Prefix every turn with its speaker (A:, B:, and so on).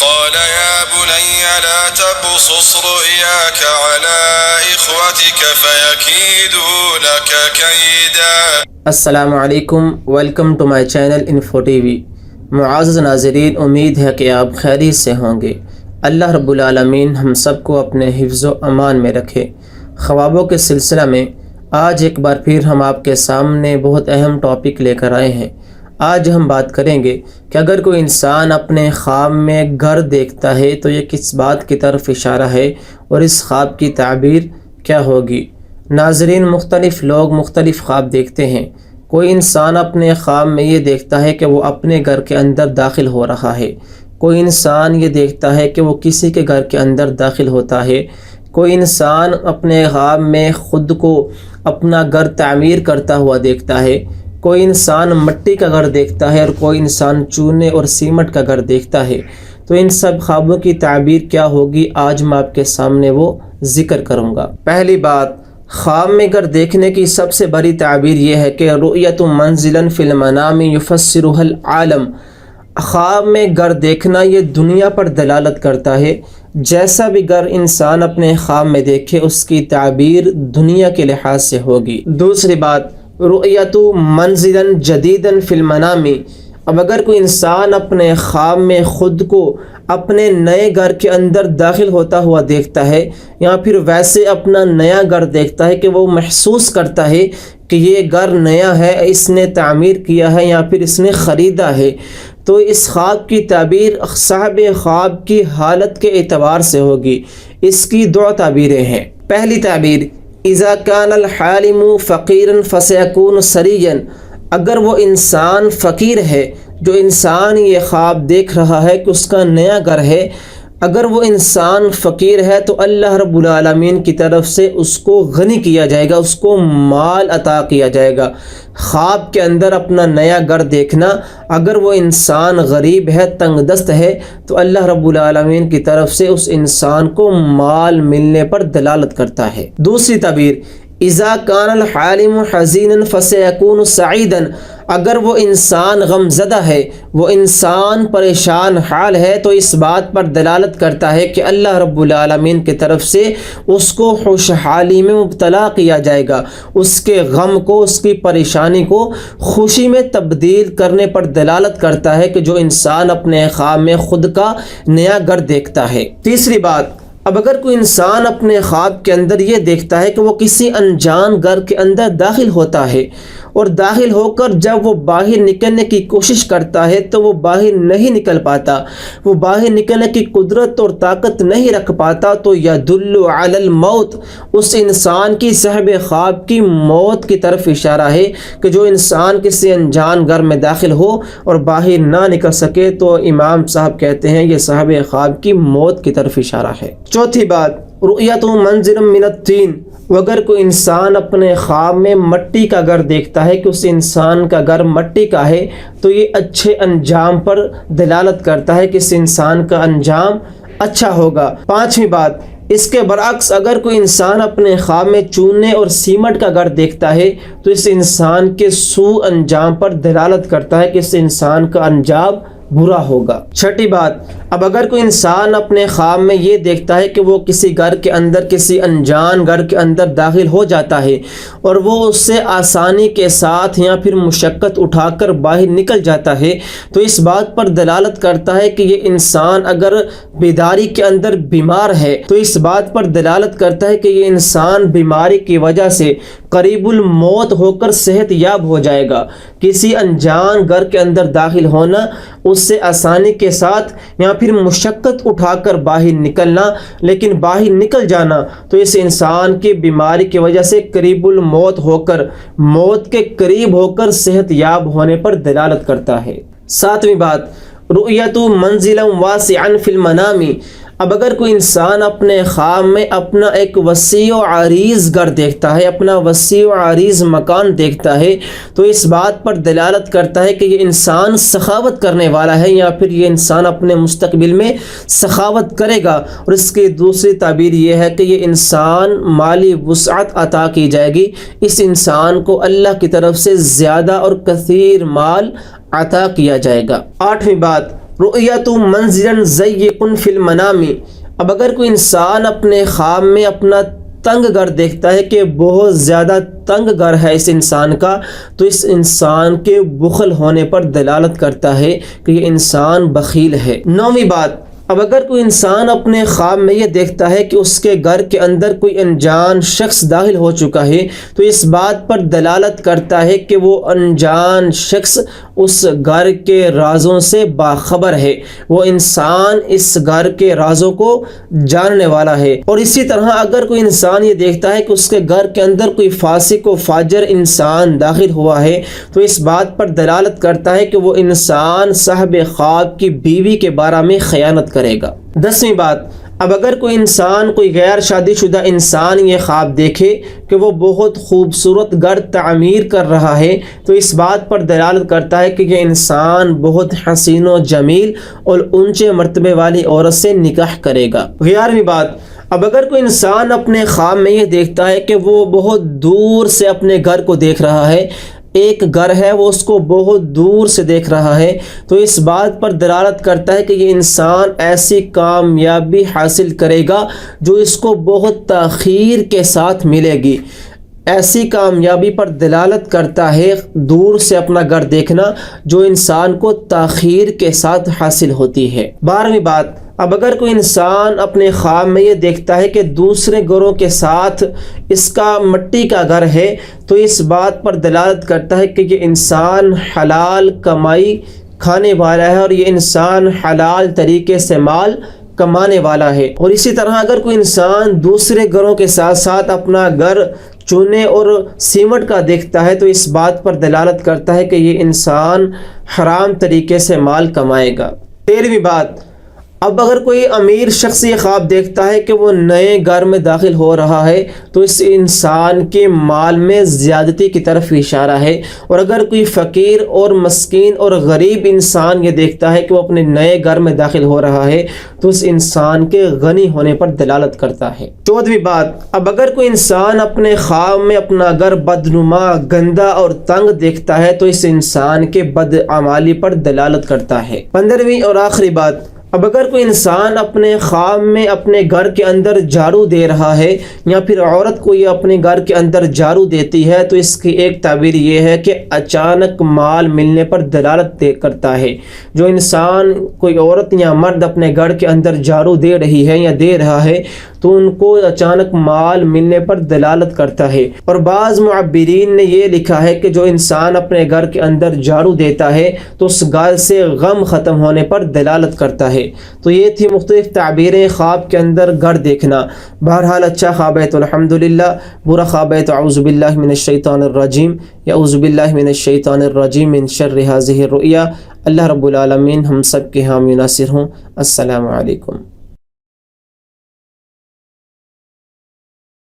A: قال يا بني لا تقصص رؤياك على إخوتك فيكيدوا لك كيدا.
B: السلام علیکم، welcome to my channel info T V. معزز ناظرین، امید ہے کہ آپ خیریت سے ہوں گے۔ اللہ رب العالمین ہم سب کو اپنے حفظ و امان میں رکھے۔ خوابوں کے سلسلہ میں آج ایک بار پھر ہم آپ کے سامنے بہت اہم ٹاپک لے کر آئے ہیں۔ آج ہم بات کریں گے کہ اگر کوئی انسان اپنے خواب میں گھر دیکھتا ہے تو یہ کس بات کی طرف اشارہ ہے اور اس خواب کی تعبیر کیا ہوگی۔ ناظرین، مختلف لوگ مختلف خواب دیکھتے ہیں۔ کوئی انسان اپنے خواب میں یہ دیکھتا ہے کہ وہ اپنے گھر کے اندر داخل ہو رہا ہے، کوئی انسان یہ دیکھتا ہے کہ وہ کسی کے گھر کے اندر داخل ہوتا ہے، کوئی انسان اپنے خواب میں خود کو اپنا گھر تعمیر کرتا ہوا دیکھتا ہے، کوئی انسان مٹی کا گھر دیکھتا ہے اور کوئی انسان چونے اور سیمٹ کا گھر دیکھتا ہے۔ تو ان سب خوابوں کی تعبیر کیا ہوگی، آج میں آپ کے سامنے وہ ذکر کروں گا۔ پہلی بات، خواب میں گھر دیکھنے کی سب سے بڑی تعبیر یہ ہے کہ رؤیت منزلا فی المنام یفسرها العالم۔ خواب میں گھر دیکھنا یہ دنیا پر دلالت کرتا ہے۔ جیسا بھی گھر انسان اپنے خواب میں دیکھے اس کی تعبیر دنیا کے لحاظ سے ہوگی۔ دوسری بات، رؤیت منزلا جدیدا فی المنام۔ اب اگر کوئی انسان اپنے خواب میں خود کو اپنے نئے گھر کے اندر داخل ہوتا ہوا دیکھتا ہے یا پھر ویسے اپنا نیا گھر دیکھتا ہے کہ وہ محسوس کرتا ہے کہ یہ گھر نیا ہے، اس نے تعمیر کیا ہے یا پھر اس نے خریدا ہے، تو اس خواب کی تعبیر صاحب خواب کی حالت کے اعتبار سے ہوگی۔ اس کی دو تعبیریں ہیں۔ پہلی تعبیر، اذا کان الحالم فقیرا فسیکون ثریا۔ اگر وہ انسان فقیر ہے، جو انسان یہ خواب دیکھ رہا ہے کہ اس کا نیا گھر ہے، اگر وہ انسان فقیر ہے تو اللہ رب العالمین کی طرف سے اس کو غنی کیا جائے گا، اس کو مال عطا کیا جائے گا۔ خواب کے اندر اپنا نیا گھر دیکھنا، اگر وہ انسان غریب ہے، تنگ دست ہے، تو اللہ رب العالمین کی طرف سے اس انسان کو مال ملنے پر دلالت کرتا ہے۔ دوسری تعبیر، اذا کان الحالم حزینا فسیکون سعیدا۔ اگر وہ انسان غم زدہ ہے، وہ انسان پریشان حال ہے، تو اس بات پر دلالت کرتا ہے کہ اللہ رب العالمین کی طرف سے اس کو خوشحالی میں مبتلا کیا جائے گا، اس کے غم کو، اس کی پریشانی کو خوشی میں تبدیل کرنے پر دلالت کرتا ہے کہ جو انسان اپنے خواب میں خود کا نیا گھر دیکھتا ہے۔ تیسری بات، اب اگر کوئی انسان اپنے خواب کے اندر یہ دیکھتا ہے کہ وہ کسی انجان گھر کے اندر داخل ہوتا ہے اور داخل ہو کر جب وہ باہر نکلنے کی کوشش کرتا ہے تو وہ باہر نہیں نکل پاتا، وہ باہر نکلنے کی قدرت اور طاقت نہیں رکھ پاتا، تو یدل علی الموت، اس انسان کی صاحب خواب کی موت کی طرف اشارہ ہے کہ جو انسان کسی انجان گھر میں داخل ہو اور باہر نہ نکل سکے تو امام صاحب کہتے ہیں یہ صاحب خواب کی موت کی طرف اشارہ ہے۔ چوتھی بات، رؤیت منزل من الطین۔ اگر کوئی انسان اپنے خواب میں مٹی کا گھر دیکھتا ہے کہ اس انسان کا گھر مٹی کا ہے تو یہ اچھے انجام پر دلالت کرتا ہے کہ اس انسان کا انجام اچھا ہوگا۔ پانچویں بات، اس کے برعکس اگر کوئی انسان اپنے خواب میں چونے اور سیمٹ کا گھر دیکھتا ہے تو اس انسان کے سوء انجام پر دلالت کرتا ہے کہ اس انسان کا انجام برا ہوگا۔ چھٹی بات، اب اگر کوئی انسان اپنے خواب میں یہ دیکھتا ہے کہ وہ کسی گھر کے اندر، کسی انجان گھر کے اندر داخل ہو جاتا ہے اور وہ اس سے آسانی کے ساتھ یا پھر مشقت اٹھا کر باہر نکل جاتا ہے، تو اس بات پر دلالت کرتا ہے کہ یہ انسان اگر بیداری کے اندر بیمار ہے تو اس بات پر دلالت کرتا ہے کہ یہ انسان بیماری کی وجہ سے قریب الموت ہو کر صحت یاب ہو جائے گا۔ کسی انجان گھر کے اندر داخل ہونا، اس سے آسانی کے ساتھ یا پھر مشقت اٹھا کر باہر نکلنا، لیکن باہر نکل جانا تو اس انسان کی بیماری کی وجہ سے قریب الموت ہو کر، موت کے قریب ہو کر صحت یاب ہونے پر دلالت کرتا ہے۔ ساتویں بات، رؤیت منزلا واسعا فی المنام۔ اب اگر کوئی انسان اپنے خواب میں اپنا ایک وسیع و عریض گھر دیکھتا ہے، اپنا وسیع و عریض مکان دیکھتا ہے، تو اس بات پر دلالت کرتا ہے کہ یہ انسان سخاوت کرنے والا ہے یا پھر یہ انسان اپنے مستقبل میں سخاوت کرے گا۔ اور اس کی دوسری تعبیر یہ ہے کہ یہ انسان مالی وسعت عطا کی جائے گی، اس انسان کو اللہ کی طرف سے زیادہ اور کثیر مال عطا کیا جائے گا۔ آٹھویں بات، رؤیت منزلا ضیق فی المنام، اب اگر کوئی انسان اپنے خواب میں اپنا تنگ گھر دیکھتا ہے کہ بہت زیادہ تنگ گھر ہے اس انسان کا، تو اس انسان کے بخل ہونے پر دلالت کرتا ہے کہ یہ انسان بخیل ہے۔ 9ویں بات، اب اگر کوئی انسان اپنے خواب میں یہ دیکھتا ہے کہ اس کے گھر کے اندر کوئی انجان شخص داخل ہو چکا ہے، تو اس بات پر دلالت کرتا ہے کہ وہ انجان شخص اس گھر کے رازوں سے باخبر ہے، وہ انسان اس گھر کے رازوں کو جاننے والا ہے۔ اور اسی طرح اگر کوئی انسان یہ دیکھتا ہے کہ اس کے گھر کے اندر کوئی فاسق و فاجر انسان داخل ہوا ہے، تو اس بات پر دلالت کرتا ہے کہ وہ انسان صاحب خواب کی بیوی کے بارے میں خیانت کرے گا۔ 10ویں بات، اب اگر کوئی انسان، کوئی غیر شادی شدہ انسان یہ خواب دیکھے کہ وہ بہت خوبصورت گھر تعمیر کر رہا ہے، تو اس بات پر دلالت کرتا ہے کہ یہ انسان بہت حسین و جمیل اور اونچے مرتبے والی عورت سے نکاح کرے گا۔ 11ویں بات، اب اگر کوئی انسان اپنے خواب میں یہ دیکھتا ہے کہ وہ بہت دور سے اپنے گھر کو دیکھ رہا ہے، ایک گھر ہے وہ اس کو بہت دور سے دیکھ رہا ہے، تو اس بات پر دلالت کرتا ہے کہ یہ انسان ایسی کامیابی حاصل کرے گا جو اس کو بہت تاخیر کے ساتھ ملے گی۔ ایسی کامیابی پر دلالت کرتا ہے دور سے اپنا گھر دیکھنا جو انسان کو تاخیر کے ساتھ حاصل ہوتی ہے۔ 12ویں بات، اب اگر کوئی انسان اپنے خواب میں یہ دیکھتا ہے کہ دوسرے گھروں کے ساتھ اس کا مٹی کا گھر ہے، تو اس بات پر دلالت کرتا ہے کہ یہ انسان حلال کمائی کھانے والا ہے اور یہ انسان حلال طریقے سے مال کمانے والا ہے۔ اور اسی طرح اگر کوئی انسان دوسرے گھروں کے ساتھ ساتھ اپنا گھر چونے اور سیمنٹ کا دیکھتا ہے، تو اس بات پر دلالت کرتا ہے کہ یہ انسان حرام طریقے سے مال کمائے گا۔ 13ویں بات، اب اگر کوئی امیر شخص یہ خواب دیکھتا ہے کہ وہ نئے گھر میں داخل ہو رہا ہے، تو اس انسان کے مال میں زیادتی کی طرف اشارہ ہے۔ اور اگر کوئی فقیر اور مسکین اور غریب انسان یہ دیکھتا ہے کہ وہ اپنے نئے گھر میں داخل ہو رہا ہے، تو اس انسان کے غنی ہونے پر دلالت کرتا ہے۔ 14ویں بات، اب اگر کوئی انسان اپنے خواب میں اپنا گھر بدنما، گندا اور تنگ دیکھتا ہے، تو اس انسان کے بدعمالی پر دلالت کرتا ہے۔ 15ویں اور آخری بات، اب اگر کوئی انسان اپنے خواب میں اپنے گھر کے اندر جھاڑو دے رہا ہے، یا پھر عورت کو یہ اپنے گھر کے اندر جھاڑو دیتی ہے، تو اس کی ایک تعبیر یہ ہے کہ اچانک مال ملنے پر دلالت کرتا ہے۔ جو انسان، کوئی عورت یا مرد اپنے گھر کے اندر جھاڑو دے رہی ہے یا دے رہا ہے، تو ان کو اچانک مال ملنے پر دلالت کرتا ہے۔ اور بعض معبرین نے یہ لکھا ہے کہ جو انسان اپنے گھر کے اندر جھاڑو دیتا ہے تو اس گھر سے غم ختم ہونے پر دلالت کرتا ہے۔ تو یہ تھی مختلف تعبیریں خواب کے اندر گھر دیکھنا۔ بہرحال اچھا خواب ہے تو الحمدللہ، برا خواب ہے تو اعوذ باللہ من الشیطان الرجیم، یا اعوذ باللہ من الشیطان الرجیم من شر ہذہ الرؤیا۔ اللہ رب العالمین ہم سب کے حامی ناصر ہوں۔ السلام علیکم۔